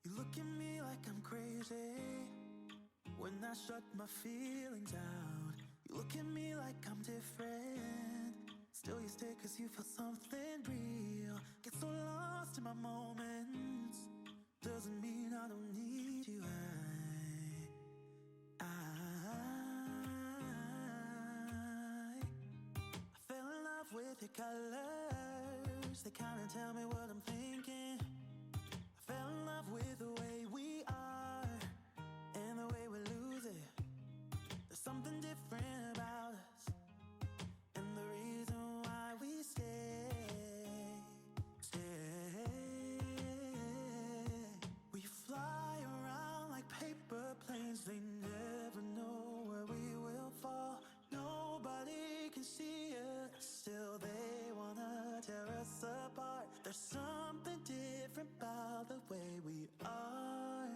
You look at me like I'm crazy when I shut my feelings out. You look at me like I'm different, still you stay cause you feel something real. Get so lost in my moments, doesn't mean I don't need you. I fell in love with your colors, they kinda tell me what I'm thinking. I fell in love with the way we are and the way we lose it. There's something different about us and the reason why we stay. We fly around like paper planes, they never know where we will fall. Nobody can see us, still they wanna tear us apart. There's something different about the way we are.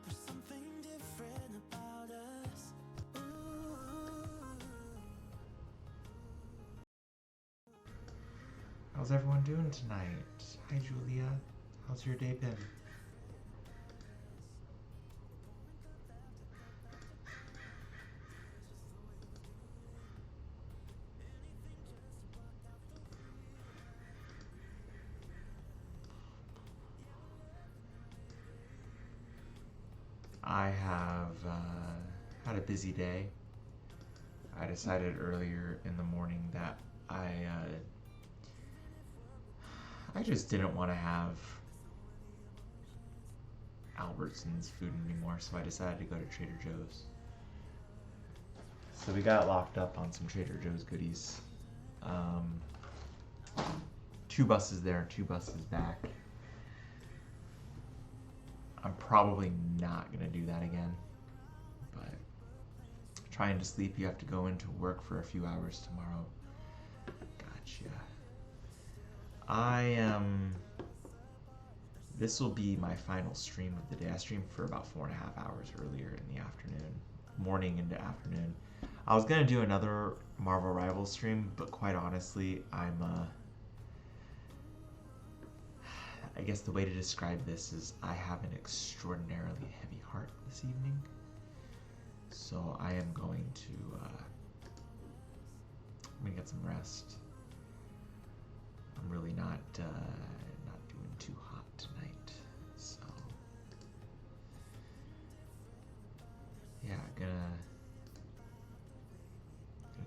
There's something different about us. How's everyone doing tonight? Hi Julia, how's your day been? I have had a busy day. I decided earlier in the morning that I just didn't want to have Albertsons food anymore, so I decided to go to Trader Joe's. So we got locked up on some Trader Joe's goodies. 2 buses there, 2 buses back. I'm probably not going to do that again. But trying to sleep, you have to go into work for a few hours tomorrow. Gotcha. I am... This will be my final stream of the day. I streamed for about 4.5 hours earlier in the afternoon, morning into afternoon. I was going to do another Marvel Rivals stream, but quite honestly, I guess the way to describe this is I have an extraordinarily heavy heart this evening. So I am going to get some rest. I'm really not doing too hot tonight, so yeah, gonna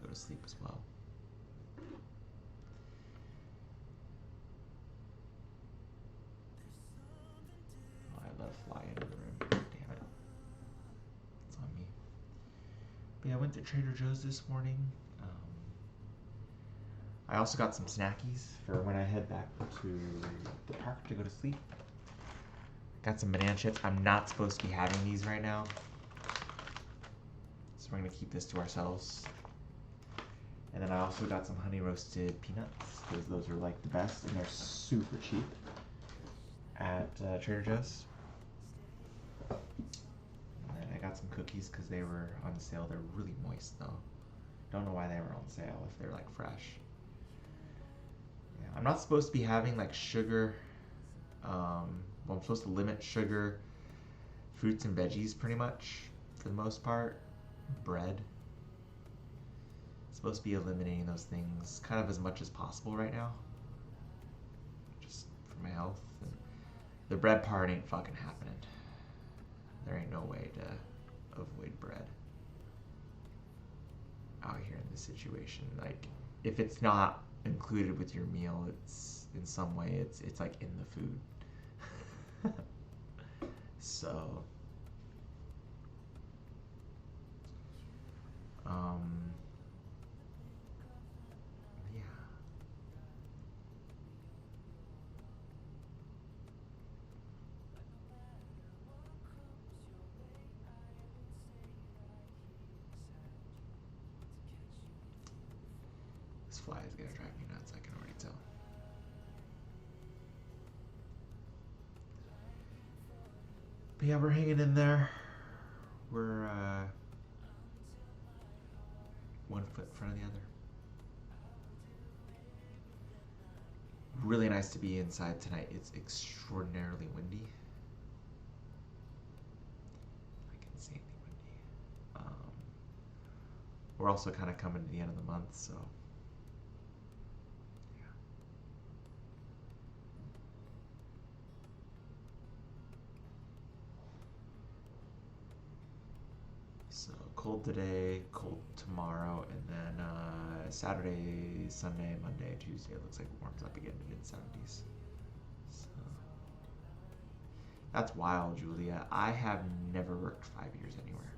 go to sleep as well. Oh, I let a fly into the room. Damn it. It's on me. But yeah, I went to Trader Joe's this morning. I also got some snackies for when I head back to the park to go to sleep. Got some banana chips. I'm not supposed to be having these right now, so we're going to keep this to ourselves. And then I also got some honey roasted peanuts, because those are like the best, and they're super cheap at Trader Joe's. And then I got some cookies because they were on sale. They're really moist though. Don't know why they were on sale if they're like fresh. Yeah, I'm not supposed to be having like sugar. Well, I'm supposed to limit sugar, fruits and veggies pretty much for the most part. Bread. Supposed to be eliminating those things kind of as much as possible right now, just for my health. And the bread part ain't fucking happening. There ain't no way to avoid bread out here in this situation. Like, if it's not included with your meal, it's in some way it's like in the food. So yeah. This fly is gonna drive me nuts, I can already tell. But yeah, we're hanging in there. We're one foot in front of the other. Really nice to be inside tonight. It's extraordinarily windy. Like insanely windy. We're also kind of coming to the end of the month, so yeah. So cold today, cold tomorrow, and then Saturday, Sunday, Monday, Tuesday, it looks like it warms up again to mid-70s. So that's wild, Julia. I have never worked 5 years anywhere.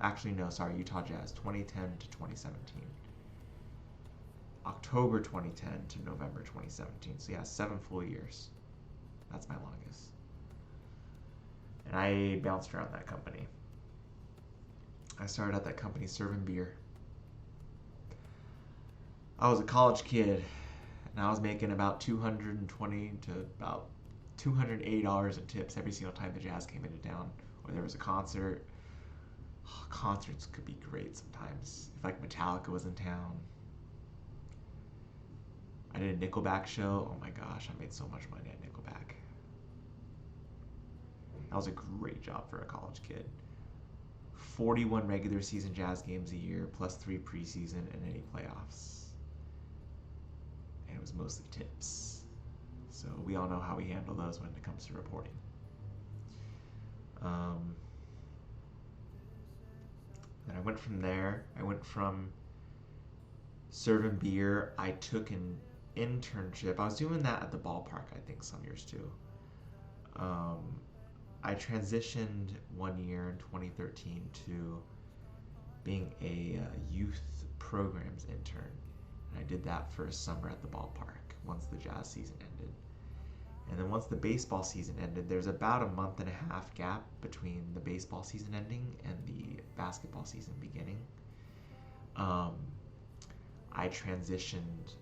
Actually, no, sorry, Utah Jazz, 2010 to 2017. October 2010 to November 2017. So yeah, 7 full years. That's my longest. And I bounced around that company. I started at that company serving beer. I was a college kid, and I was making about $220 to about $280 in tips every single time the Jazz came into town, or there was a concert. Oh, concerts could be great sometimes. If like Metallica was in town. I did a Nickelback show. Oh my gosh, I made so much money at Nickelback. That was a great job for a college kid. 41 regular season Jazz games a year, plus 3 preseason and any playoffs. And it was mostly tips. So we all know how we handle those when it comes to reporting. Then I went from there. I went from serving beer. I took an internship. I was doing that at the ballpark, I think, some years too. I transitioned 1 year in 2013 to being a youth programs intern. And I did that for a summer at the ballpark once the Jazz season ended. And then once the baseball season ended, there's about a month and a half gap between the baseball season ending and the basketball season beginning. Um, I transitioned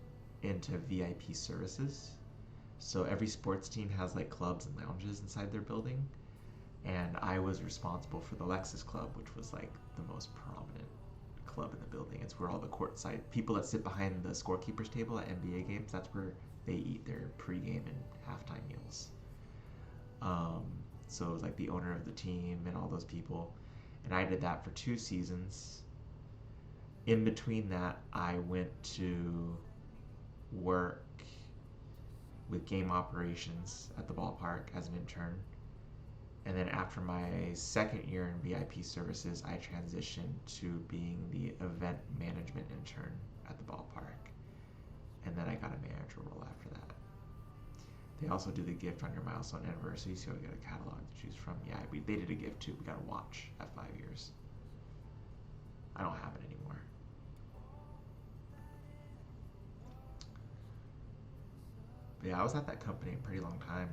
into VIP services. So every sports team has like clubs and lounges inside their building. And I was responsible for the Lexus Club, which was like the most prominent club in the building. It's where all the courtside people that sit behind the scorekeepers table at NBA games, that's where they eat their pregame and halftime meals. Um, so it was like the owner of the team and all those people. And I did that for 2 seasons. In between that, I went to work with game operations at the ballpark as an intern. And then after my second year in VIP services, I transitioned to being the event management intern at the ballpark. And then I got a manager role after that. They also do the gift on your milestone anniversary, so you get a catalog to choose from. Yeah, they did a gift too. We got a watch at 5 years. I don't have it anymore. But yeah, I was at that company a pretty long time.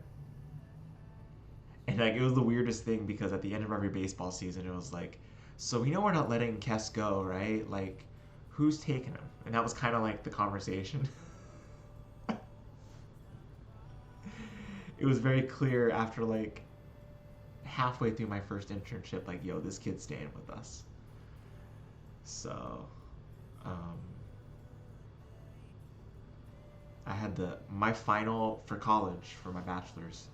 And like it was the weirdest thing because at the end of every baseball season, it was like, so we know we're not letting Kess go, right? Like, who's taking him? And that was kind of like the conversation. It was very clear after like halfway through my first internship, like, yo, this kid's staying with us. So, I had my final for college for my bachelor's.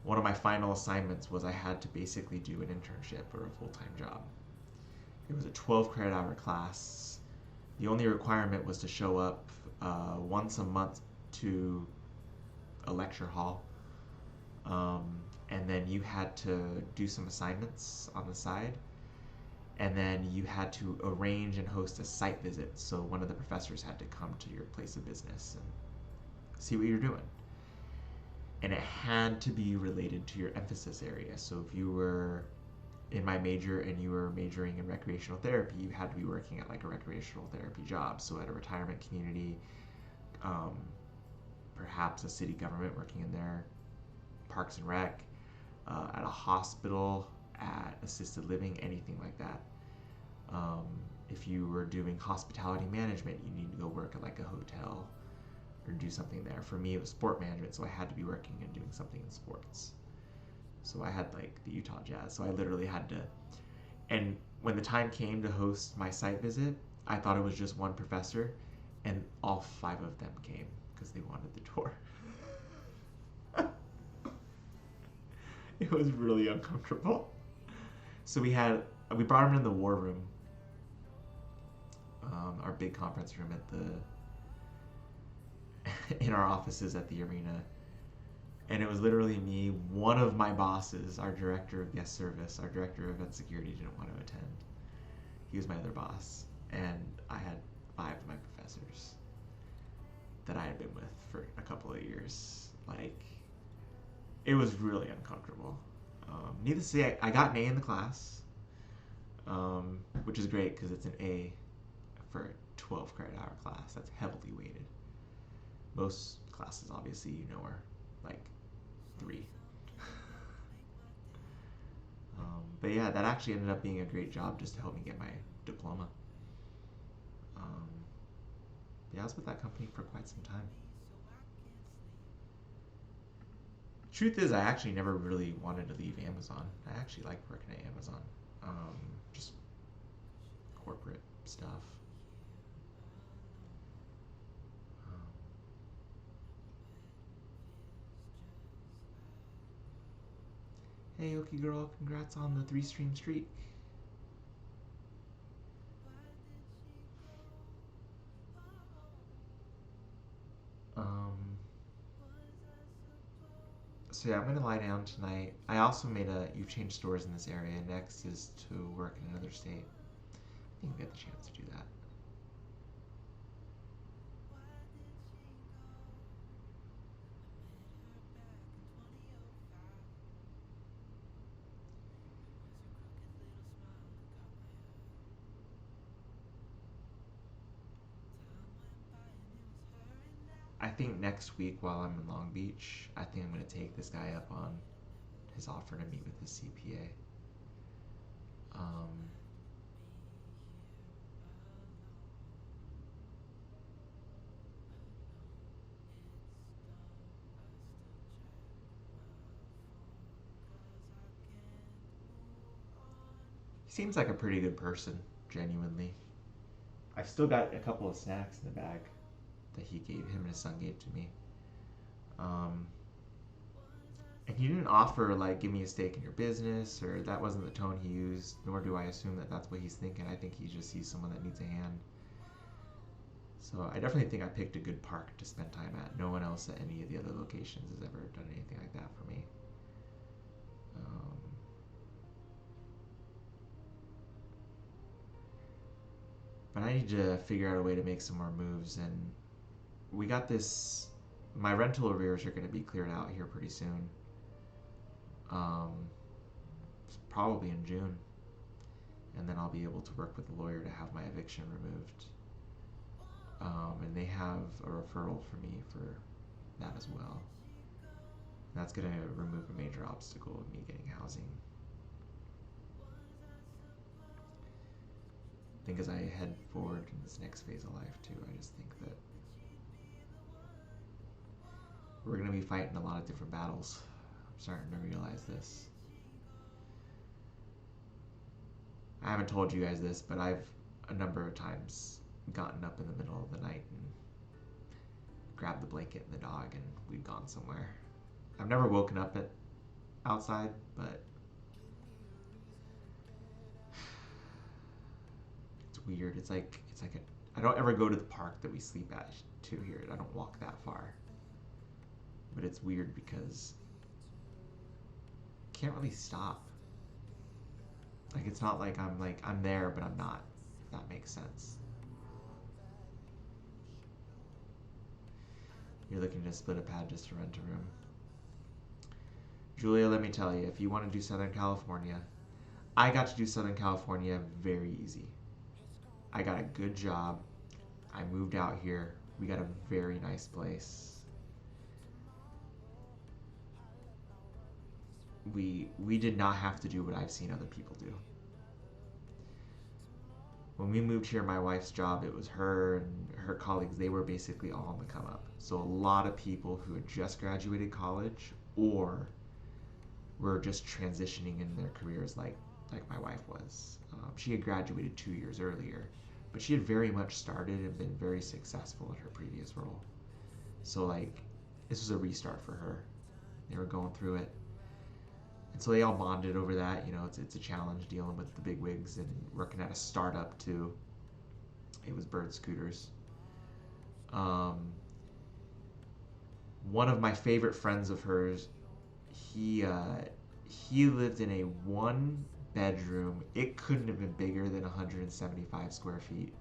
One of my final assignments was I had to basically do an internship or a full-time job. It was a 12 credit hour class. The only requirement was to show up once a month to a lecture hall. And then you had to do some assignments on the side. And then you had to arrange and host a site visit. So one of the professors had to come to your place of business and see what you're doing. And it had to be related to your emphasis area. So if you were in my major and you were majoring in recreational therapy, you had to be working at like a recreational therapy job. So at a retirement community, perhaps a city government working in their parks and rec, at a hospital, at assisted living, anything like that. If you were doing hospitality management, you need to go work at like a hotel or do something there. For me, it was sport management, so I had to be working and doing something in sports. So I had like the Utah Jazz, so I literally had to. And when the time came to host my site visit, I thought it was just one professor, and all 5 of them came because they wanted the tour. It was really uncomfortable. So we brought him in the war room, our big conference room in our offices at the arena. And it was literally me, one of my bosses, our director of guest service, our director of event security didn't want to attend. He was my other boss. And I had 5 of my professors that I had been with for a couple of years. Like, it was really uncomfortable. Needless to say, I got an A in the class, which is great because it's an A for a 12 credit hour class. That's heavily weighted. Most classes, obviously, are like 3. But yeah, that actually ended up being a great job just to help me get my diploma. Yeah, I was with that company for quite some time. Truth is, I actually never really wanted to leave Amazon. I actually like working at Amazon. Just corporate stuff. Hey, Okie girl, congrats on the 3-stream streak. So yeah, I'm gonna lie down tonight. I also you've changed stores in this area. Next is to work in another state. I think we get the chance to do that. I think think next week while I'm in Long Beach, I think I'm going to take this guy up on his offer to meet with his CPA. He seems like a pretty good person, genuinely. I've still got a couple of snacks in the bag that him and his son gave to me. And he didn't offer, like, give me a stake in your business, or that wasn't the tone he used, nor do I assume that that's what he's thinking. I think he just sees someone that needs a hand. So I definitely think I picked a good park to spend time at. No one else at any of the other locations has ever done anything like that for me. But I need to figure out a way to make some more moves, and we got this. My rental arrears are going to be cleared out here pretty soon. Probably in June, and then I'll be able to work with a lawyer to have my eviction removed. And they have a referral for me for that as well. And that's going to remove a major obstacle of me getting housing. I think as I head forward in this next phase of life too, I just think that we're going to be fighting a lot of different battles. I'm starting to realize this. I haven't told you guys this, but I've a number of times gotten up in the middle of the night and grabbed the blanket and the dog and we'd gone somewhere. I've never woken up outside, but it's weird. It's like I don't ever go to the park that we sleep at to here. I don't walk that far. But it's weird because I can't really stop. Like, it's not like I'm there, but I'm not, if that makes sense. You're looking to split a pad just to rent a room. Julia, let me tell you, if you want to do Southern California, I got to do Southern California very easy. I got a good job. I moved out here. We got a very nice place. We did not have to do what I've seen other people do. When we moved here, my wife's job, it was her and her colleagues, they were basically all on the come up. So a lot of people who had just graduated college or were just transitioning in their careers like my wife was. She had graduated 2 years earlier, but she had very much started and been very successful in her previous role. So, like, this was a restart for her. They were going through it. And so they all bonded over that. You know, it's a challenge dealing with the big wigs and working at a startup too. It was Bird Scooters. One of my favorite friends of hers, he lived in a 1-bedroom. It couldn't have been bigger than 175 square feet.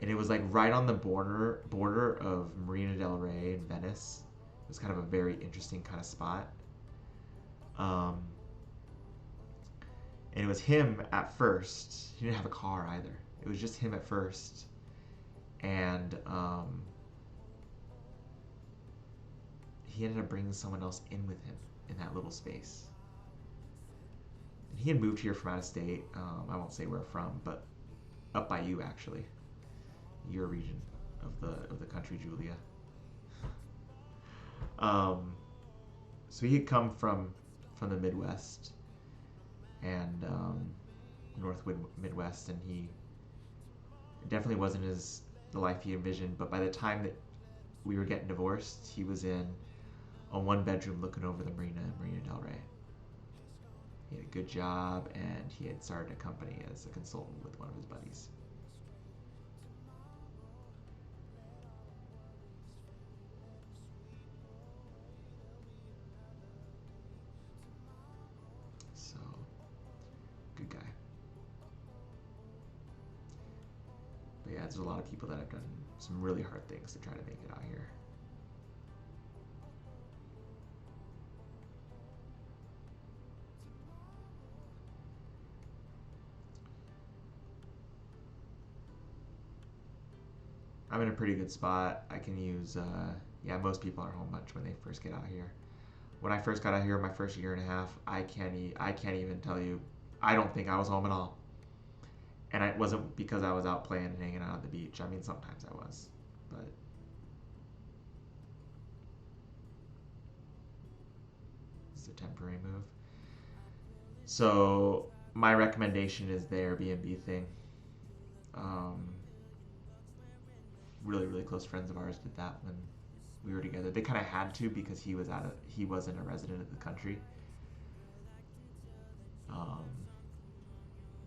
And it was like right on the border of Marina del Rey and Venice. It was kind of a very interesting kind of spot. And it was him at first. He didn't have a car either. It was just him at first. And he ended up bringing someone else in with him in that little space. And he had moved here from out of state. I won't say where from, but up by you, actually. Your region of the country, Julia. So he had come from the Midwest and Midwest, and he definitely wasn't the life he envisioned. But by the time that we were getting divorced, he was in a 1-bedroom looking over the Marina del Rey. He had a good job, and he had started a company as a consultant with one of his buddies. So, good guy. But yeah, there's a lot of people that have done some really hard things to try to make it out here. I'm in a pretty good spot. I can use, yeah, most people aren't home much when they first get out here. When I first got out here, my first year and a half, I can't even tell you. I don't think I was home at all. And it wasn't because I was out playing and hanging out at the beach. I mean, sometimes I was, but it's a temporary move. So my recommendation is the Airbnb thing. Really, really close friends of ours did that when we were together. They kind of had to because he wasn't a resident of the country.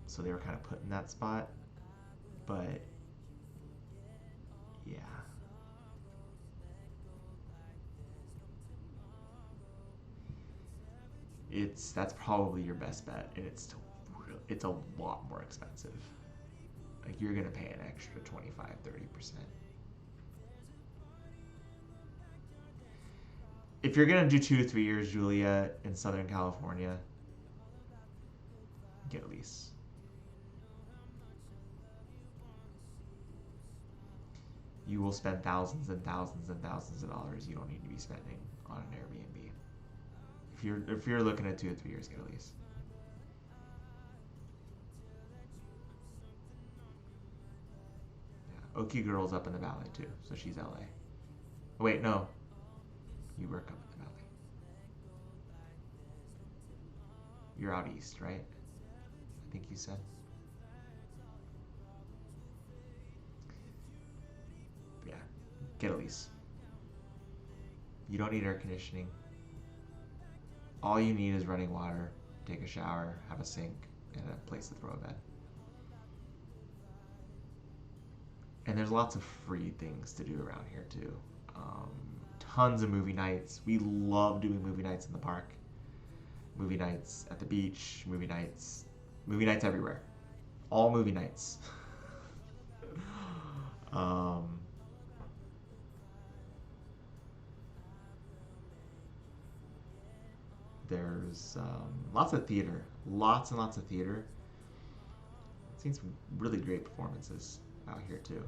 So they were kind of put in that spot. But yeah, that's probably your best bet, and it's a lot more expensive. Like you're gonna pay an extra 25-30%. If you're gonna do 2 to 3 years, Julia, in Southern California, get a lease. You will spend thousands and thousands and thousands of dollars you don't need to be spending on an Airbnb. If you're looking at 2 to 3 years, get a lease. Yeah. Oki Girl's up in the valley too, so she's LA. Oh, wait, no. You work up in the valley. You're out east, right? I think you said. Yeah, get a lease. You don't need air conditioning. All you need is running water, take a shower, have a sink, and a place to throw a bed. And there's lots of free things to do around here too. Tons of movie nights. We love doing movie nights in the park. Movie nights at the beach. Movie nights everywhere. All movie nights. There's lots of theater. Lots and lots of theater. I've seen some really great performances out here too.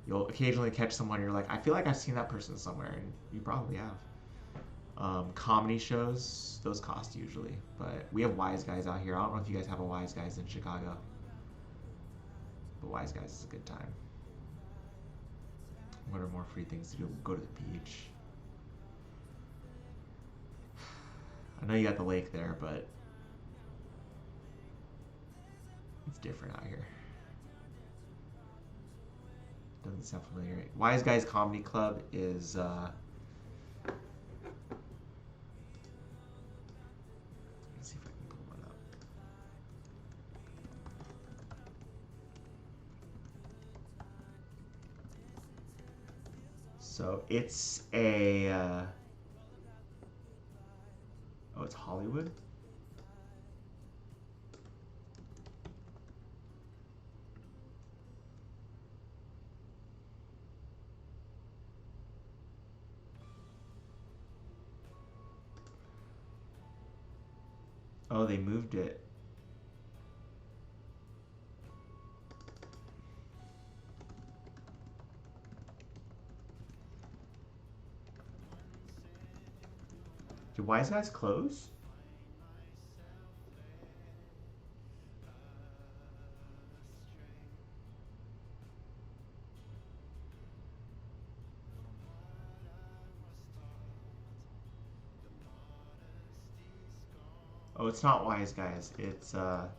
You'll occasionally catch someone you're like, I feel like I've seen that person somewhere, and you probably have. Comedy shows, those cost usually, but we have Wise Guys out here. I don't know if you guys have a Wise Guys in Chicago, but Wise Guys is a good time. What are more free things to do? Go to the beach. I know you got the lake there, but it's different out here. Doesn't sound familiar. Wise Guys Comedy Club is let's see if I can pull one up. So it's a oh, it's Hollywood. Oh, they moved it. Did Wise Guys close? Oh, it's not Wise Guys. It's the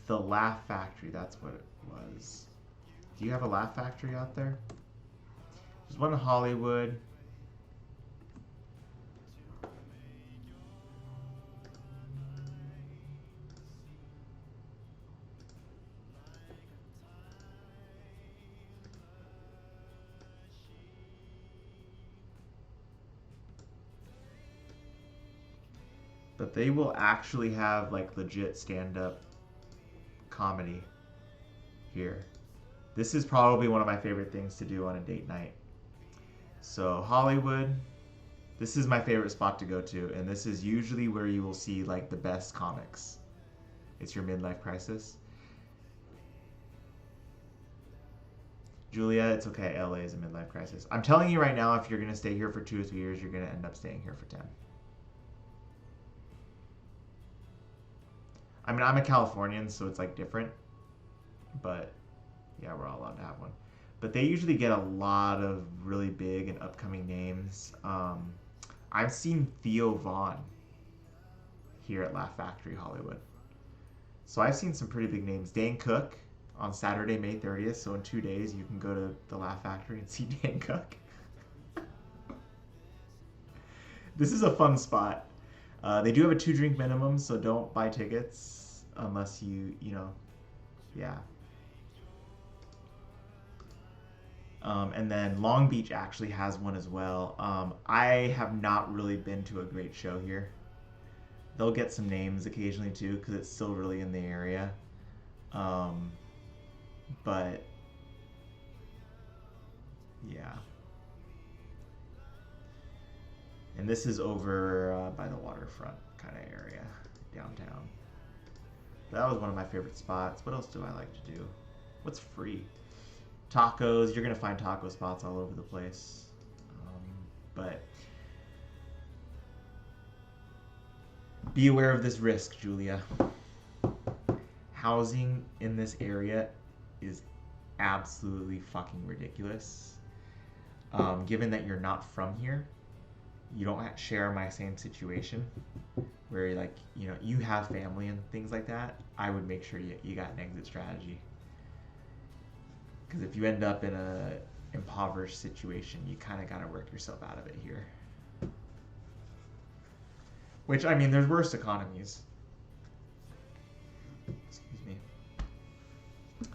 Laugh Factory. That's what it was. Do you have a Laugh Factory out there? There's one in Hollywood. But they will actually have like legit stand-up comedy here. This is probably one of my favorite things to do on a date night. So Hollywood, This is my favorite spot to go to, and this is usually where you will see like the best comics. It's your midlife crisis. Julia, it's okay. LA is a midlife crisis. I'm telling you right now, if you're going to stay here for 2 or 3 years, you're going to end up staying here for 10. I mean, I'm a Californian, so it's like different. But yeah, we're all allowed to have one. But they usually get a lot of really big and upcoming names. I've seen Theo Vaughn here at Laugh Factory Hollywood. So I've seen some pretty big names. Dane Cook on Saturday, May 30th. So in 2 days, you can go to the Laugh Factory and see Dane Cook. This is a fun spot. They do have a 2-drink minimum, so don't buy tickets unless you know, yeah. And then Long Beach actually has one as well. I have not really been to a great show here. They'll get some names occasionally too, because it's still really in the area. But yeah. And this is over by the waterfront kind of area, downtown. That was one of my favorite spots. What else do I like to do? What's free? Tacos. You're going to find taco spots all over the place. But be aware of this risk, Julia. Housing in this area is absolutely fucking ridiculous. Given that you're not from here, you don't share my same situation where like, you know, you have family and things like that. I would make sure you got an exit strategy. Because if you end up in a impoverished situation, you kind of got to work yourself out of it here. Which, I mean, there's worse economies. Excuse me. Yeah.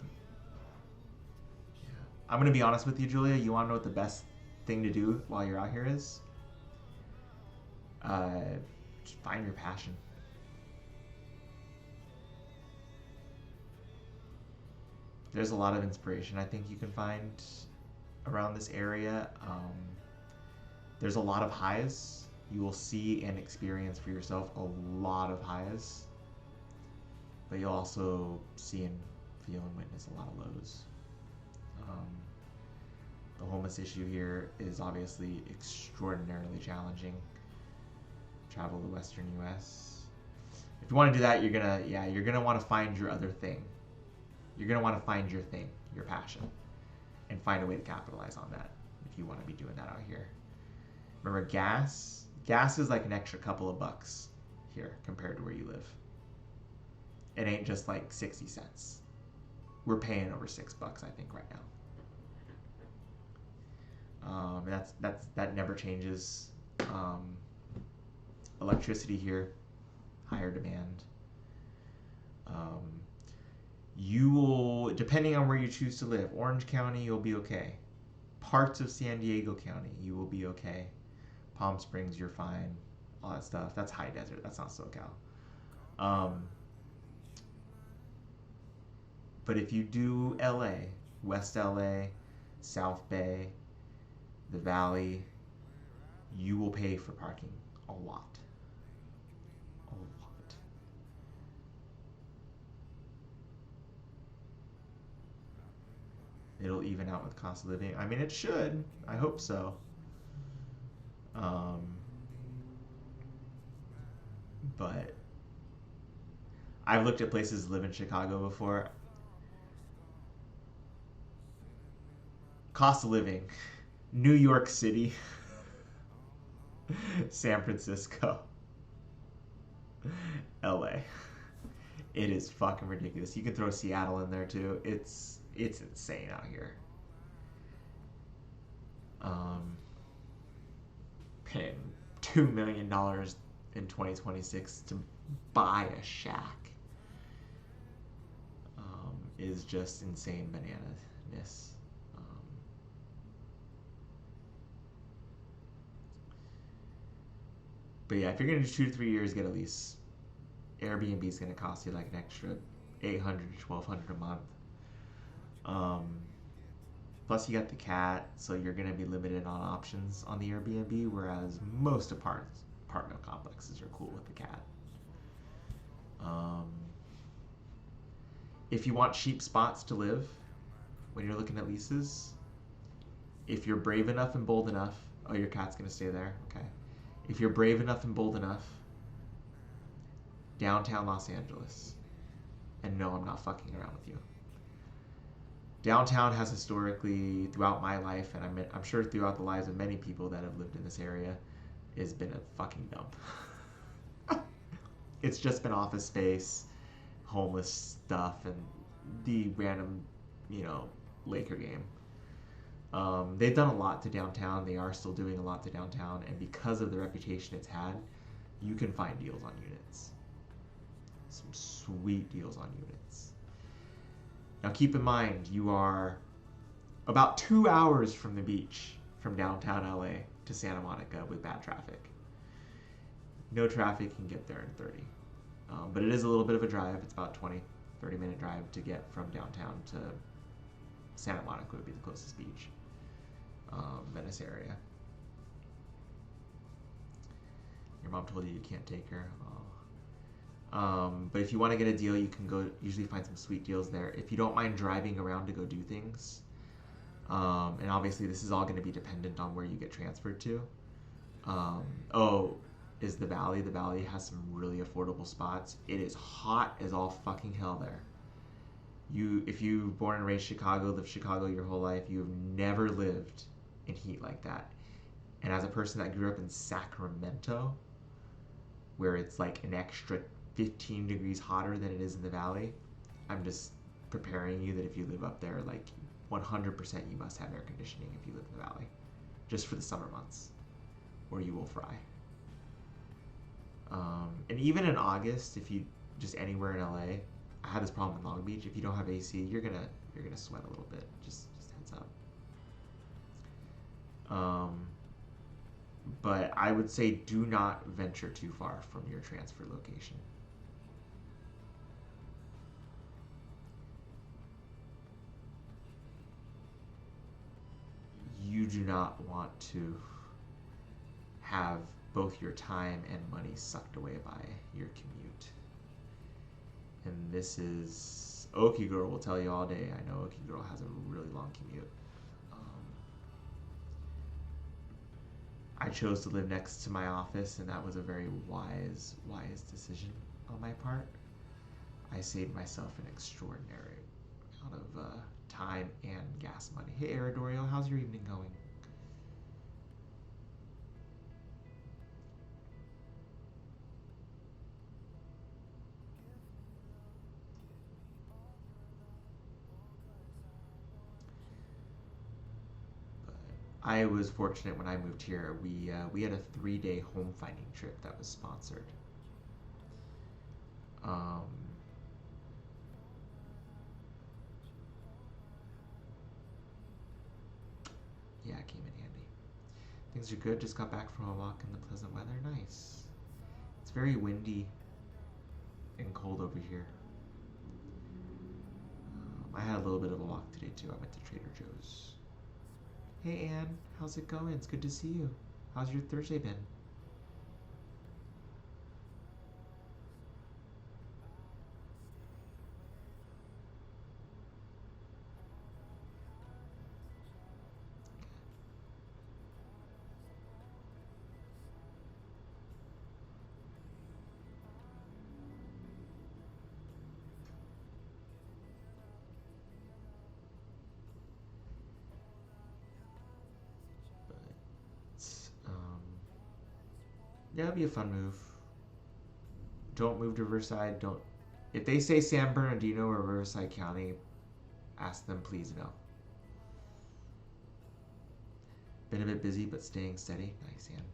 I'm going to be honest with you, Julia. You want to know what the best thing to do while you're out here is? Just find your passion. There's a lot of inspiration I think you can find around this area. There's a lot of highs. You will see and experience for yourself a lot of highs. But you'll also see and feel and witness a lot of lows. The homeless issue here is obviously extraordinarily challenging. Travel the Western U.S. If you want to do that, you're gonna want to find your other thing. You're gonna want to find your thing, your passion, and find a way to capitalize on that if you want to be doing that out here. Remember, gas is like an extra couple of bucks here compared to where you live. It ain't just like 60 cents. We're paying over $6, I think, right now. That never changes. Electricity here, higher demand. You will, depending on where you choose to live, Orange County, you'll be okay. Parts of San Diego County, you will be okay. Palm Springs, you're fine. All that stuff. That's high desert. That's not SoCal. But if you do LA, West LA, South Bay, the Valley, you will pay for parking a lot. A lot. It'll even out with cost of living. I mean, it should. I hope so. But I've looked at places to live in Chicago before. Cost of living. New York City. San Francisco. LA. It is fucking ridiculous. You can throw Seattle in there too. It's insane out here. Paying $2 million in 2026 to buy a shack is just insane bananas. But yeah, if you're gonna do 2 to 3 years, get a lease. Airbnb is gonna cost you like an extra $800 to $1,200 a month. Plus, you got the cat, so you're going to be limited on options on the Airbnb, whereas most apartment complexes are cool with the cat. If you want cheap spots to live when you're looking at leases, if you're brave enough and bold enough, oh, your cat's going to stay there? Okay. If you're brave enough and bold enough, downtown Los Angeles. And no, I'm not fucking around with you. Downtown has historically, throughout my life, and I'm sure throughout the lives of many people that have lived in this area, has been a fucking dump. It's just been office space, homeless stuff, and the random, Laker game. They've done a lot to downtown. They are still doing a lot to downtown, and because of the reputation it's had, you can find deals on units. Some sweet deals on units. Now keep in mind, you are about 2 hours from the beach from downtown LA to Santa Monica with bad traffic. No traffic, you can get there in 30. But it is a little bit of a drive. It's about 20-30 minute drive to get from downtown to Santa Monica would be the closest beach. Venice area. Your mom told you you can't take her. But if you want to get a deal, you can go usually find some sweet deals there. If you don't mind driving around to go do things, and obviously this is all going to be dependent on where you get transferred to. Is the Valley. The Valley has some really affordable spots. It is hot as all fucking hell there. If you've born and raised Chicago, lived Chicago your whole life, you have never lived in heat like that. And as a person that grew up in Sacramento, where it's like an extra 15 degrees hotter than it is in the Valley, I'm just preparing you that if you live up there, like 100% you must have air conditioning if you live in the Valley, just for the summer months, or you will fry. And even in August, if you just anywhere in LA, I had this problem in Long Beach. If you don't have AC, you're gonna sweat a little bit. Just heads up. But I would say do not venture too far from your transfer location. You do not want to have both your time and money sucked away by your commute. And this is, Okie Girl will tell you all day. I know Okie Girl has a really long commute. I chose to live next to my office, and that was a very wise decision on my part. I saved myself an extraordinary amount of time and gas money. Hey, Aradorio, how's your evening going? I was fortunate when I moved here. We had a 3-day home finding trip that was sponsored. Yeah, it came in handy. Things are good. Just got back from a walk in the pleasant weather. Nice. It's very windy and cold over here. I had a little bit of a walk today too. I went to Trader Joe's. Hey Ann, how's it going? It's good to see you. How's your Thursday been? Yeah, it'd be a fun move. Don't move to Riverside. Don't. If they say San Bernardino or Riverside County, ask them please no. Been a bit busy, but staying steady. Nice, Ann.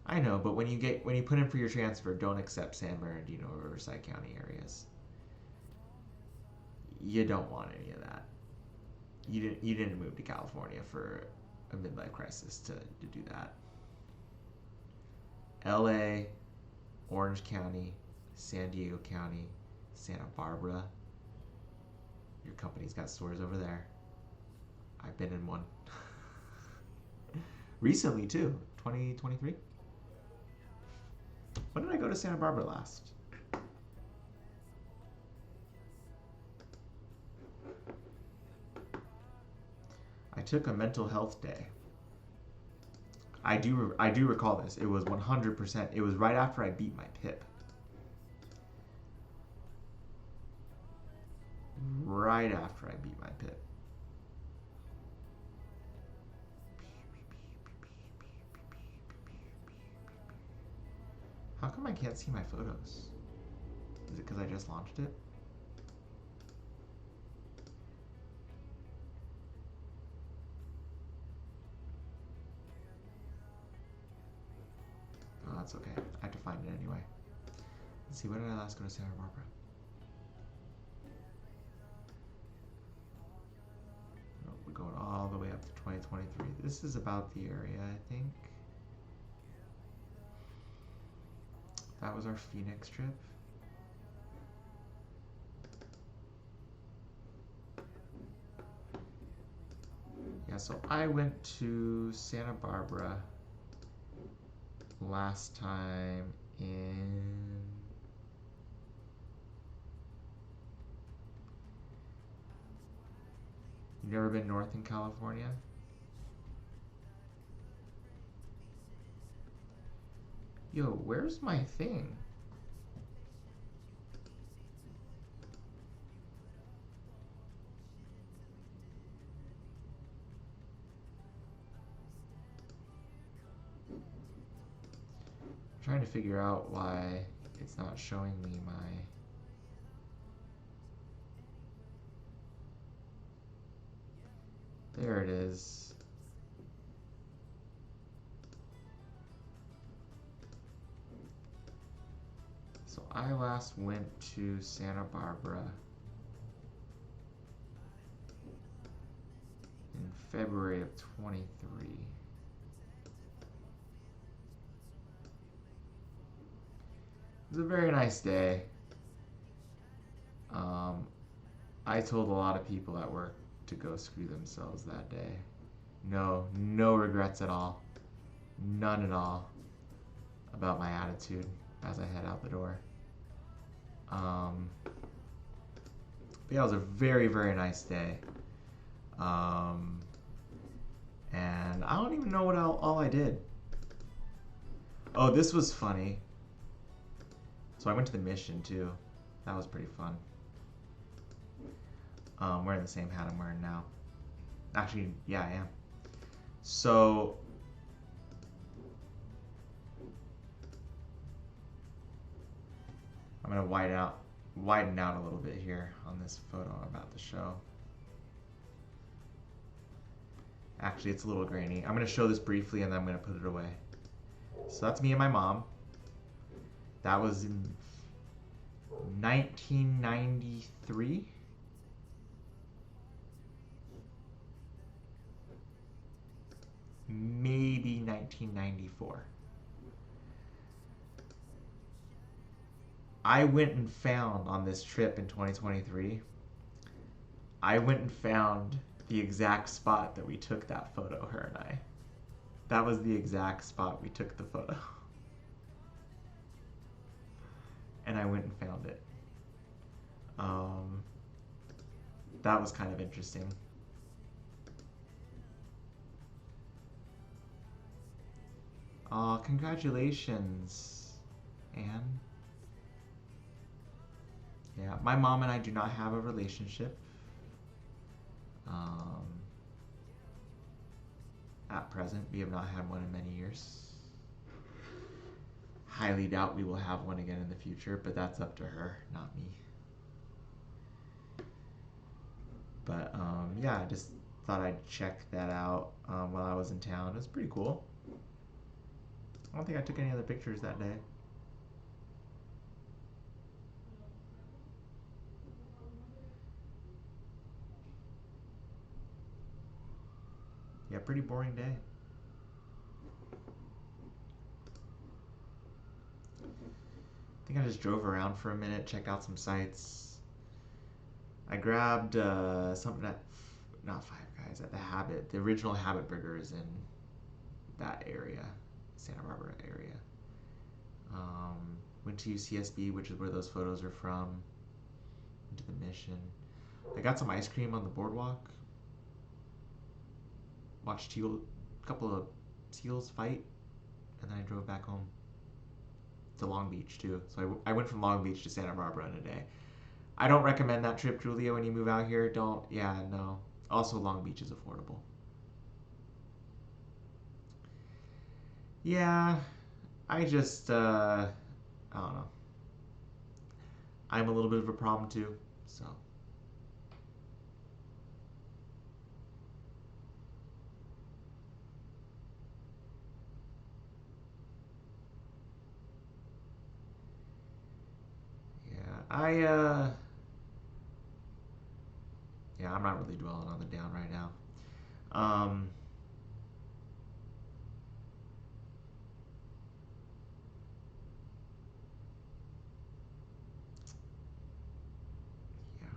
I know, but when you put in for your transfer, don't accept San Bernardino or Riverside County areas. You don't want any of that. You didn't move to California for a midlife crisis to do that. LA, Orange County, San Diego County, Santa Barbara. Your company's got stores over there. I've been in one. Recently, too. 2023? When did I go to Santa Barbara last? I took a mental health day. I do recall this. It was 100%. It was right after I beat my PIP. Right after I beat my PIP. How come I can't see my photos? Is it because I just launched it? Oh, that's okay. I have to find it anyway. Let's see, when did I last go to Santa Barbara? Oh, we're going all the way up to 2023. This is about the area, I think. That was our Phoenix trip. Yeah, so I went to Santa Barbara last time in You never been north in California? Yo, where's my thing? I'm trying to figure out why it's not showing me my... There it is. So I last went to Santa Barbara in February of 23. It was a very nice day. I told a lot of people at work to go screw themselves that day. No regrets at all. None at all about my attitude as I head out the door. But yeah, it was a very, very nice day. And I don't even know what all I did. Oh, this was funny. So I went to the mission too. That was pretty fun. Wearing the same hat I'm wearing now. Actually, yeah, I am. So I'm gonna widen out a little bit here on this photo I'm about to show. Actually, it's a little grainy. I'm gonna show this briefly and then I'm gonna put it away. So that's me and my mom. That was in 1993. Maybe 1994. I went and found on this trip in 2023, I went and found the exact spot that we took that photo, her and I. That was the exact spot we took the photo. And I went and found it. That was kind of interesting. Congratulations, Anne. Yeah, my mom and I do not have a relationship. At present, we have not had one in many years. Highly doubt we will have one again in the future, but that's up to her, not me. But yeah, I just thought I'd check that out while I was in town. It was pretty cool. I don't think I took any other pictures that day. Yeah, pretty boring day. think I just drove around for a minute, checked out some sites. I grabbed something at, not Five Guys, at the Habit. The original Habit Burger is in that area, Santa Barbara area. Went to UCSB, which is where those photos are from. Went to the Mission. I got some ice cream on the boardwalk. Watched a couple of seals fight, and then I drove back home to Long Beach too. So I went from Long Beach to Santa Barbara in a day. I don't recommend that trip, Julia, when you move out here. Don't, yeah, no. Also, Long Beach is affordable. Yeah, I just, I don't know. I'm a little bit of a problem too, so. Yeah, yeah, I'm not really dwelling on the down right now. Um, yeah.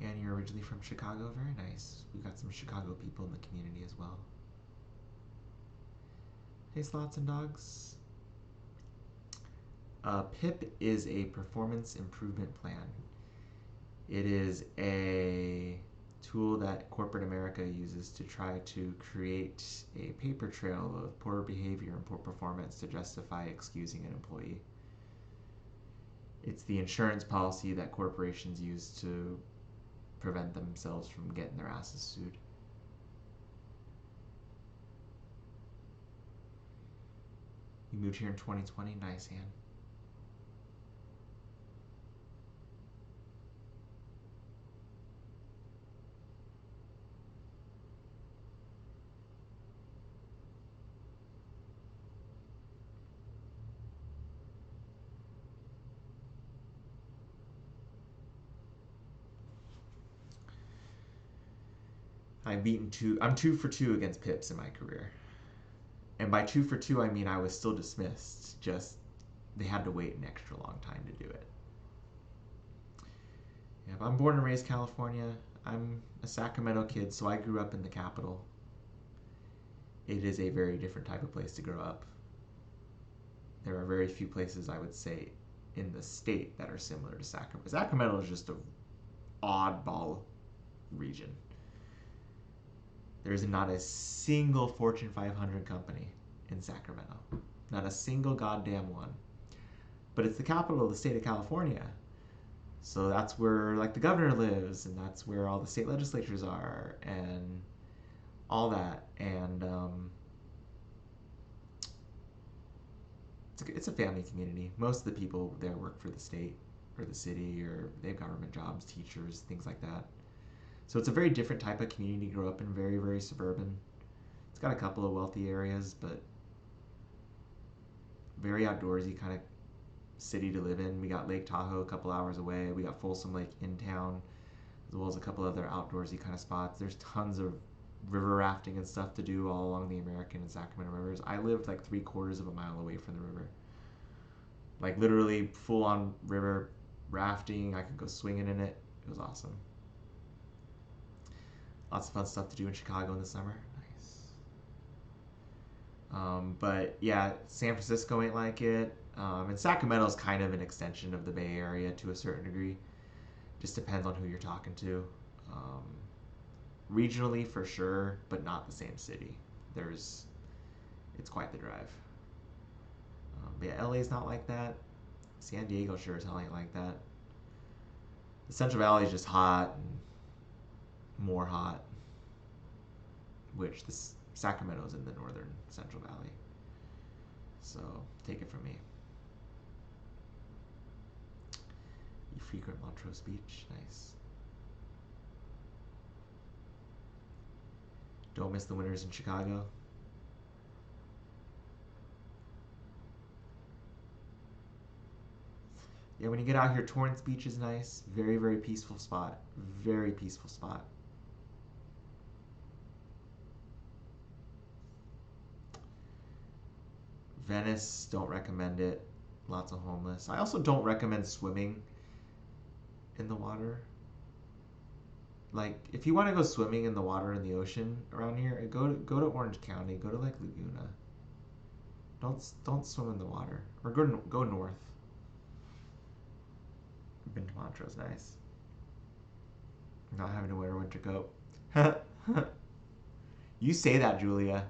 And you're originally from Chicago. Very nice. We've got some Chicago people in the community as well. Hey, Slots and Dogs. PIP is a performance improvement plan. It is a tool that corporate America uses to try to create a paper trail of poor behavior and poor performance to justify excusing an employee. It's the insurance policy that corporations use to prevent themselves from getting their asses sued. You moved here in 2020? Nice, Ann. I'm 2 for 2 against Pips in my career. And by 2 for 2, I mean I was still dismissed. Just they had to wait an extra long time to do it. Yeah, I'm born and raised California. I'm a Sacramento kid, so I grew up in the capital. It is a very different type of place to grow up. There are very few places, I would say, in the state that are similar to Sacramento. Sacramento is just an oddball region. There is not a single Fortune 500 company in Sacramento. Not a single goddamn one. But it's the capital of the state of California. So that's where like the governor lives, and that's where all the state legislatures are, and all that. And it's a family community. Most of the people there work for the state or the city, or they have government jobs, teachers, things like that. So it's a very different type of community to grow up in, very, very suburban. It's got a couple of wealthy areas, but very outdoorsy kind of city to live in. We got Lake Tahoe a couple hours away. We got Folsom Lake in town, as well as a couple other outdoorsy kind of spots. There's tons of river rafting and stuff to do all along the American and Sacramento rivers. I lived like 3/4 of a mile away from the river. Like literally full on river rafting. I could go swinging in it. It was awesome. Lots of fun stuff to do in Chicago in the summer. Nice. But yeah, San Francisco ain't like it. And Sacramento's kind of an extension of the Bay Area to a certain degree. Just depends on who you're talking to. Regionally, for sure, but not the same city. It's quite the drive. But yeah, LA's not like that. San Diego sure as hell ain't like that. The Central Valley is just hot and more hot, which Sacramento's in the northern Central Valley. So take it from me. You frequent Montrose Beach, nice. Don't miss the winters in Chicago. Yeah, when you get out here, Torrance Beach is nice. Very, very peaceful spot. Very peaceful spot. Venice, don't recommend it. Lots of homeless. I also don't recommend swimming in the water. Like, if you want to go swimming in the water in the ocean around here, go to Orange County. Go to like Laguna. Don't swim in the water, or go north. Been to Montrose, nice. Not having to wear a winter coat. You say that, Julia.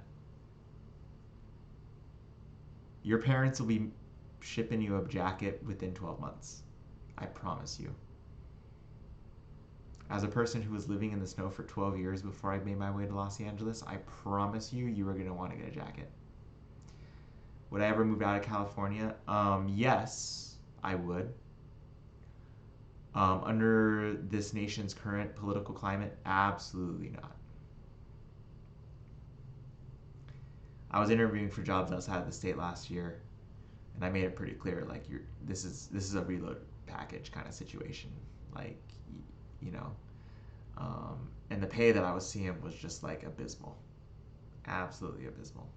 Your parents will be shipping you a jacket within 12 months. I promise you. As a person who was living in the snow for 12 years before I made my way to Los Angeles, I promise you, you are going to want to get a jacket. Would I ever move out of California? Yes, I would. Under this nation's current political climate, absolutely not. I was interviewing for jobs outside of the state last year, and I made it pretty clear, like, this is a reload package kind of situation, like, you know, and the pay that I was seeing was just like abysmal, absolutely abysmal.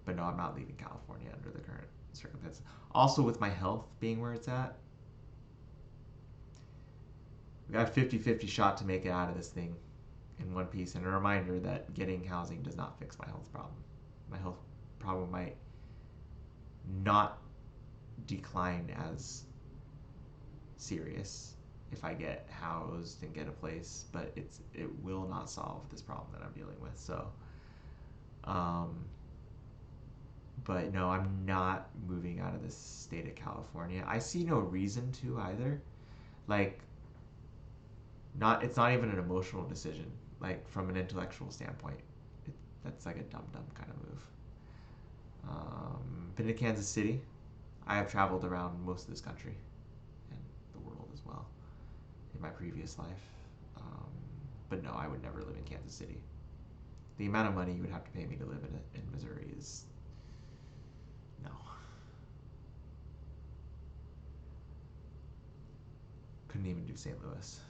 But no, I'm not leaving California under the current circumstances. Also, with my health being where it's at, we got a 50-50 shot to make it out of this thing in one piece. And a reminder that getting housing does not fix my health problem. My health problem might not decline as serious if I get housed and get a place, but it will not solve this problem that I'm dealing with. So, but no, I'm not moving out of the state of California. I see no reason to either. Like, it's not even an emotional decision. Like, from an intellectual standpoint, that's like a dumb kind of move. Been to Kansas City. I have traveled around most of this country and the world as well in my previous life. But no, I would never live in Kansas City. The amount of money you would have to pay me to live in Missouri is no. Couldn't even do St. Louis.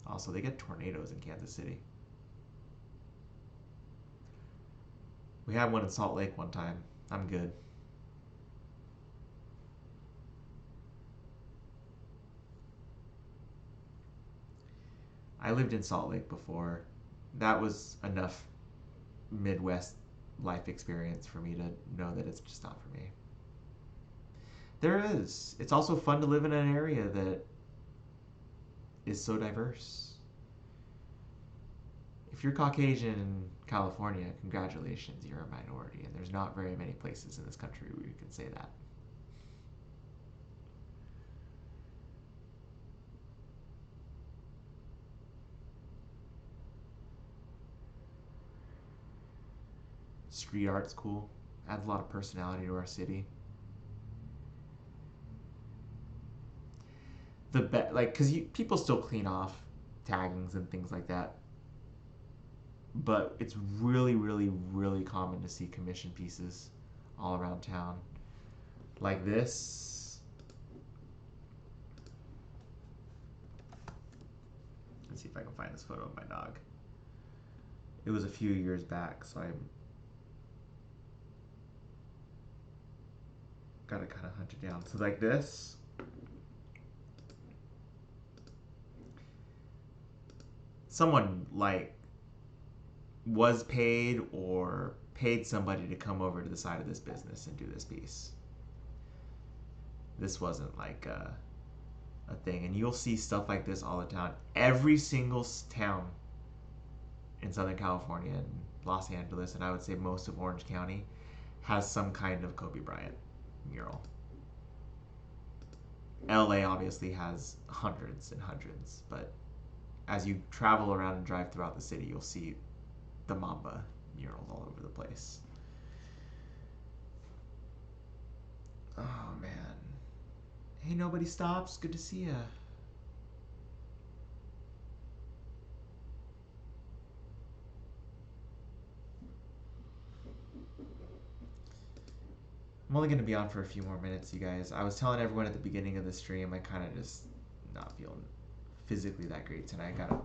Also, they get tornadoes in Kansas City. We had one in Salt Lake one time. I'm good. I lived in Salt Lake before. That was enough Midwest life experience for me to know that it's just not for me. There is. It's also fun to live in an area that is so diverse. If you're Caucasian in California, congratulations, you're a minority, and there's not very many places in this country where you can say that. Street art's cool. Adds a lot of personality to our city. Because people still clean off taggings and things like that, but it's really, really, really common to see commission pieces all around town, like this. Let's see if I can find this photo of my dog. It was a few years back, so I gotta kind of hunt it down. So like this. Someone was paid or paid somebody to come over to the side of this business and do this piece. This wasn't like a thing. And you'll see stuff like this all the time. Every single town in Southern California and Los Angeles, and I would say most of Orange County, has some kind of Kobe Bryant mural. LA obviously has hundreds and hundreds, but as you travel around and drive throughout the city, you'll see the Mamba murals all over the place. Oh, man. Hey, nobody stops. Good to see ya. I'm only going to be on for a few more minutes, you guys. I was telling everyone at the beginning of the stream, I kind of just not feeling physically that great tonight. I got a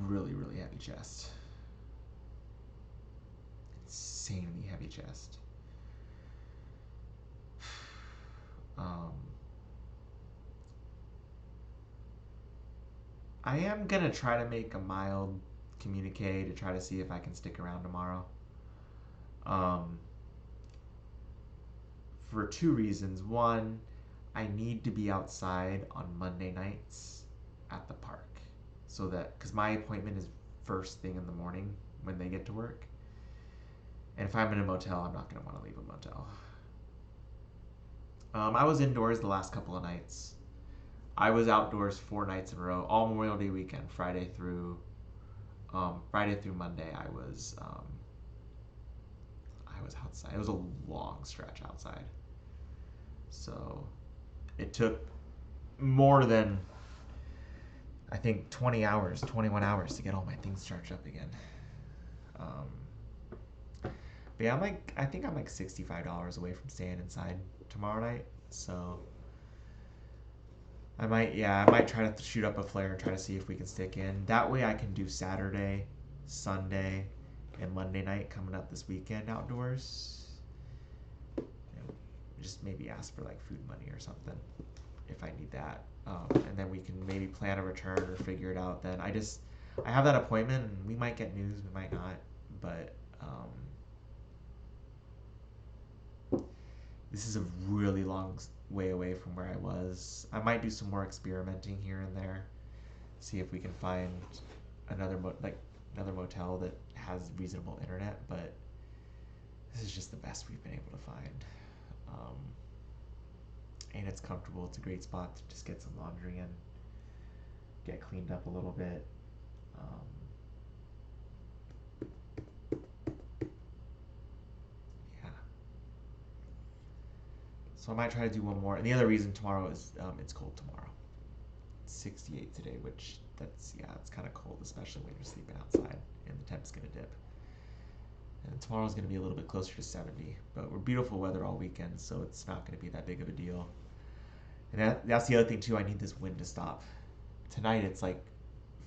really, really heavy chest. Insanely heavy chest. I am going to try to make a mild communique to try to see if I can stick around tomorrow. For two reasons. One, I need to be outside on Monday nights at the park. So that, because my appointment is first thing in the morning when they get to work. And if I'm in a motel, I'm not going to want to leave a motel. I was indoors the last couple of nights. I was outdoors 4 nights in a row, all Memorial Day weekend, Friday through Monday. I was outside. It was a long stretch outside. So it took more than, I think, 21 hours to get all my things charged up again. But yeah, I think I'm like $65 away from staying inside tomorrow night. So I might try to shoot up a flare and try to see if we can stick in. That way I can do Saturday, Sunday, and Monday night coming up this weekend outdoors. And just maybe ask for like food money or something if I need that. And then we can maybe plan a return or figure it out then. I have that appointment and we might get news, we might not. But this is a really long way away from where I was. I might do some more experimenting here and there, see if we can find another motel that has reasonable internet, but this is just the best we've been able to find. And it's comfortable. It's a great spot to just get some laundry in, get cleaned up a little bit. So I might try to do one more. And the other reason tomorrow is it's cold tomorrow. It's 68 today, which it's kind of cold, especially when you're sleeping outside and the temp's going to dip. And tomorrow's going to be a little bit closer to 70, but we're beautiful weather all weekend, so it's not going to be that big of a deal. And that's the other thing too. I need this wind to stop. Tonight it's like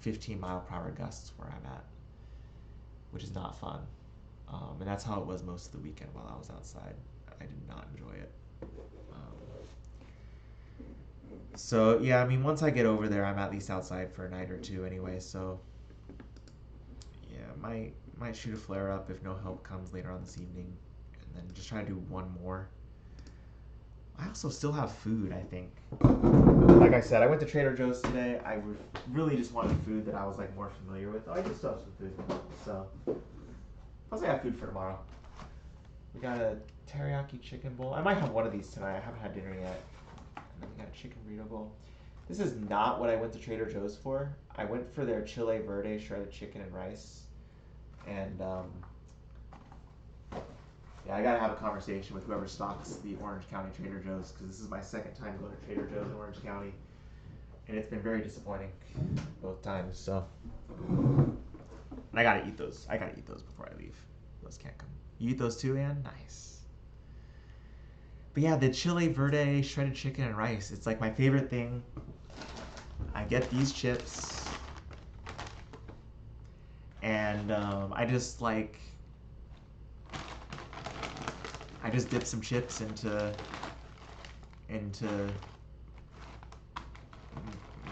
15-mile-per-hour gusts where I'm at, which is not fun. And that's how it was most of the weekend while I was outside. I did not enjoy it. So yeah, I mean, once I get over there, I'm at least outside for a night or two anyway. So yeah, might shoot a flare up if no help comes later on this evening, and then just try to do one more. I also still have food, I think. Like I said, I went to Trader Joe's today. I really just wanted food that I was like more familiar with. I just still have some food, so plus I have food for tomorrow. We got a teriyaki chicken bowl. I might have one of these tonight. I haven't had dinner yet. And then we got a chicken burrito bowl. This is not what I went to Trader Joe's for. I went for their chile verde shredded chicken and rice. And I gotta have a conversation with whoever stocks the Orange County Trader Joe's, because this is my second time going to Trader Joe's in Orange County, and it's been very disappointing both times. So, and I gotta eat those. I gotta eat those before I leave. Those can't come. You eat those too, Ann? Nice. But yeah, the chile verde shredded chicken and rice. It's like my favorite thing. I get these chips, and I just dip some chips into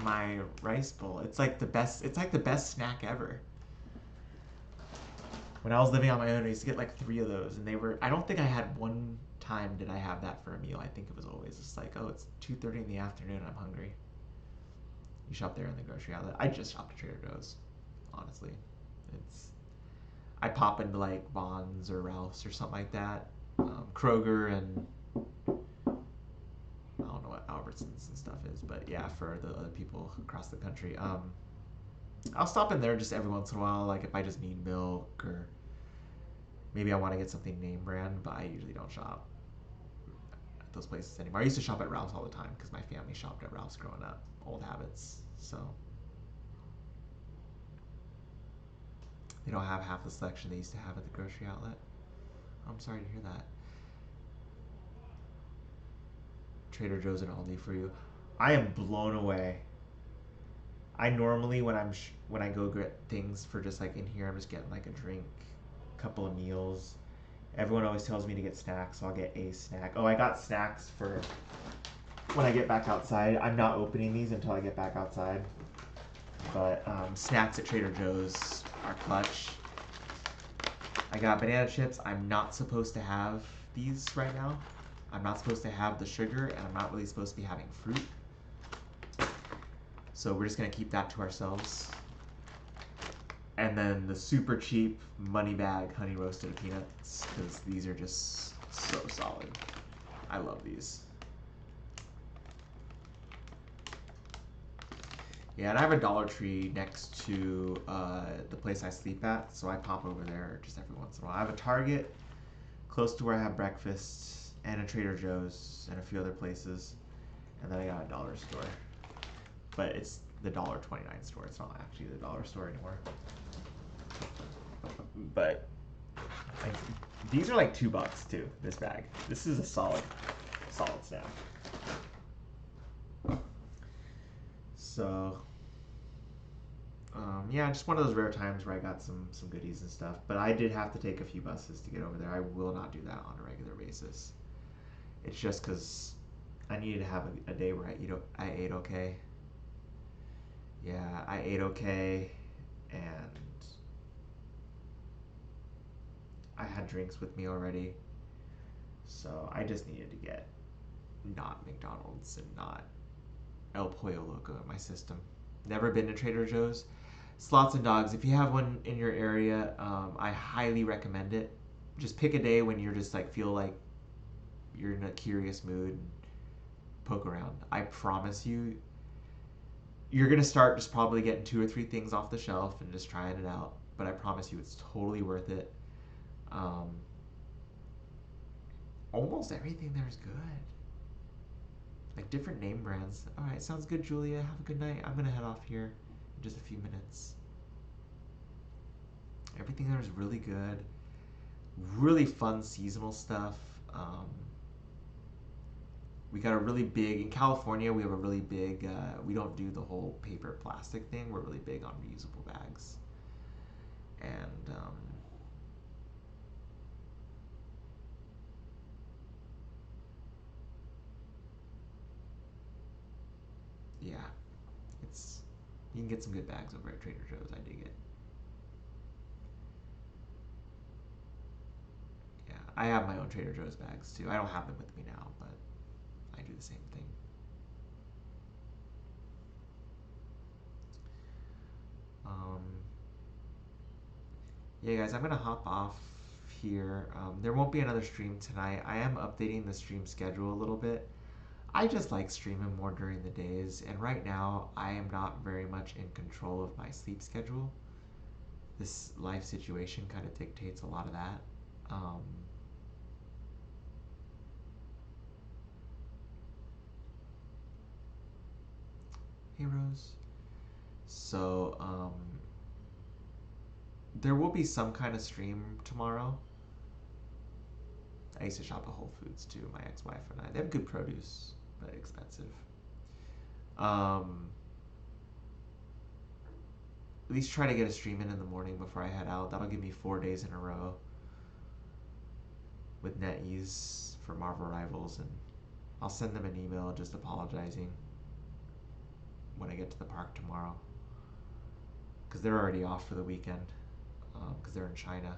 my rice bowl. It's like the best. It's like the best snack ever. When I was living on my own, I used to get like 3 of those, and they were. I don't think I had one time did I have that for a meal. I think it was always just like, oh, it's 2:30 in the afternoon, and I'm hungry. You shop there in the grocery outlet. I just shop at Trader Joe's, honestly. I pop into like Vons or Ralph's or something like that. Kroger and I don't know what Albertsons and stuff is, but yeah, for the other people across the country. I'll stop in there just every once in a while, like if I just need milk or maybe I want to get something name brand, but I usually don't shop at those places anymore. I used to shop at Ralph's all the time because my family shopped at Ralph's growing up. Old habits. So they don't have half the selection they used to have at the grocery outlet. I'm sorry to hear that. Trader Joe's and Aldi for you. I am blown away. I normally when I go get things for just like in here, I'm just getting like a drink, couple of meals. Everyone always tells me to get snacks, so I'll get a snack. Oh, I got snacks for when I get back outside. I'm not opening these until I get back outside. But snacks at Trader Joe's are clutch. I got banana chips. I'm not supposed to have these right now. I'm not supposed to have the sugar, and I'm not really supposed to be having fruit. So we're just going to keep that to ourselves. And then the super cheap money bag honey roasted peanuts, because these are just so solid. I love these. Yeah, and I have a Dollar Tree next to the place I sleep at, so I pop over there just every once in a while. I have a Target close to where I have breakfast, and a Trader Joe's, and a few other places, and then I got a dollar store. But it's the $1.29 store. It's not actually the dollar store anymore. But these are like $2 too. This bag. This is a solid snack. So, yeah, just one of those rare times where I got some goodies and stuff. But I did have to take a few buses to get over there. I will not do that on a regular basis. It's just because I needed to have a day where I ate okay. Yeah, I ate okay, and I had drinks with me already. So I just needed to get not McDonald's and not El Pollo Loco in my system. Never been to Trader Joe's. Slots and Dogs, if you have one in your area, I highly recommend it. Just pick a day when you're just like feel like you're in a curious mood and poke around. I promise you, you're going to start just probably getting 2 or 3 things off the shelf and just trying it out. But I promise you it's totally worth it. Almost everything there is good. Like different name brands. All right, sounds good, Julia. Have a good night. I'm going to head off here in just a few minutes. Everything there is really good. Really fun seasonal stuff. We got a really big, in California, we have a really big, we don't do the whole paper plastic thing. We're really big on reusable bags. And yeah, you can get some good bags over at Trader Joe's. I dig it. Yeah, I have my own Trader Joe's bags too. I don't have them with me now, but I do the same thing. Yeah, guys, I'm gonna hop off here. There won't be another stream tonight. I am updating the stream schedule a little bit. I just like streaming more during the days, and right now I am not very much in control of my sleep schedule. This life situation kind of dictates a lot of that. Hey, Rose. So, there will be some kind of stream tomorrow. I used to shop at Whole Foods too, my ex-wife and I. They have good produce, but expensive. At least try to get a stream in the morning before I head out. That'll give me 4 days in a row with NetEase for Marvel Rivals, and I'll send them an email just apologizing when I get to the park tomorrow, because they're already off for the weekend, because they're in China.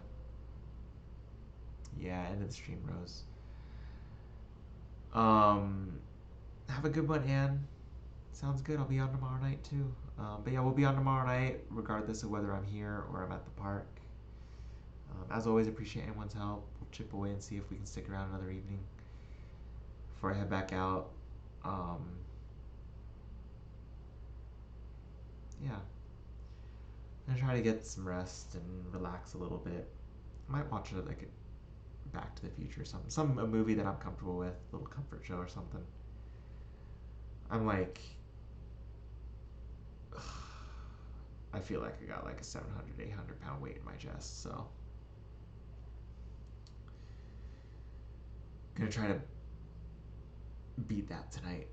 Yeah, end of the stream, Rose. Have a good one, Anne. Sounds good. I'll be on tomorrow night too. But yeah, we'll be on tomorrow night regardless of whether I'm here or I'm at the park. As always, appreciate anyone's help. We'll chip away and see if we can stick around another evening before I head back out. Yeah. I'm gonna try to get some rest and relax a little bit. I might watch it like a Back to the Future or something. A movie that I'm comfortable with, a little comfort show or something. I'm like, I feel like I got like a 700, 800 pound weight in my chest, so gonna try to beat that tonight.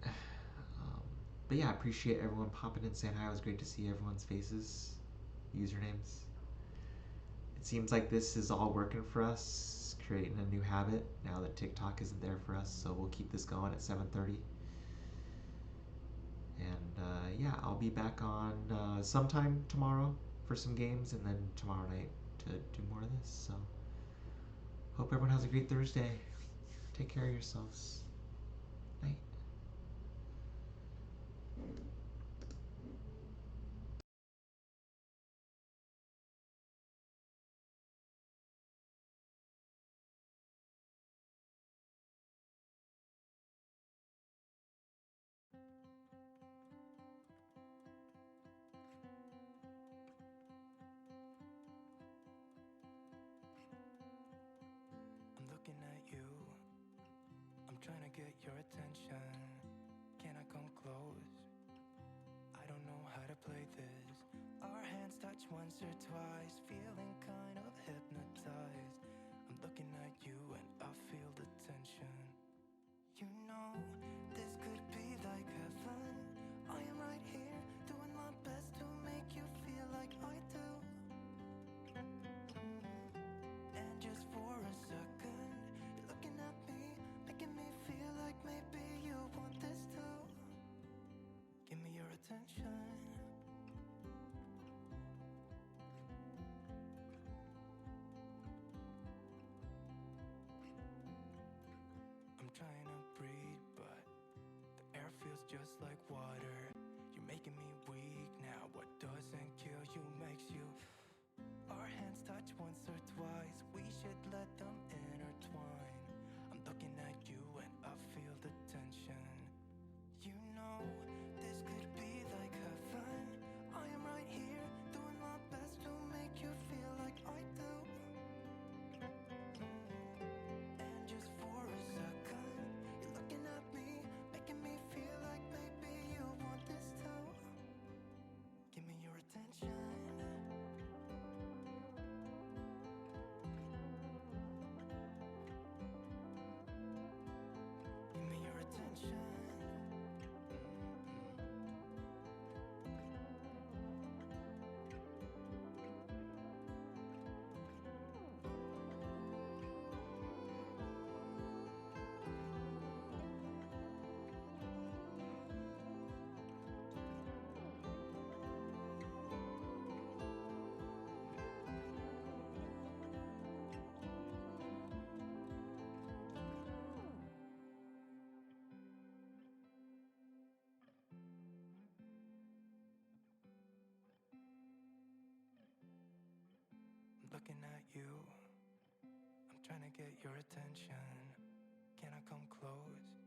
But yeah, I appreciate everyone popping in, saying hi. It was great to see everyone's faces, usernames. It seems like this is all working for us, creating a new habit now that TikTok isn't there for us. So we'll keep this going at 7:30. And yeah, I'll be back on sometime tomorrow for some games, and then tomorrow night to do more of this. So hope everyone has a great Thursday. Take care of yourselves. Night. I'm looking at you, I'm trying to get your attention. Can I come close? I don't know how to play this. Our hands touch once or twice, feeling kind of hypnotized. I'm looking at you and I feel the tension. You know, this could be like heaven. I am right here, doing my best to make you feel like I do. And just for a second, you're looking at me, making me feel like maybe you want this too. Give me your attention. I'm trying to breathe, but the air feels just like water. You're making me weak now. What doesn't kill you makes you. Our hands touch once or twice, we should let them intertwine. I'm looking at you and I feel the tension. You know, this could be like heaven. I am right here, doing my best to make you feel like I do. And just for a second, you're looking at me, making me feel like maybe you want this too. Give me your attention. Give me your attention. I'm looking at you, I'm trying to get your attention. Can I come close?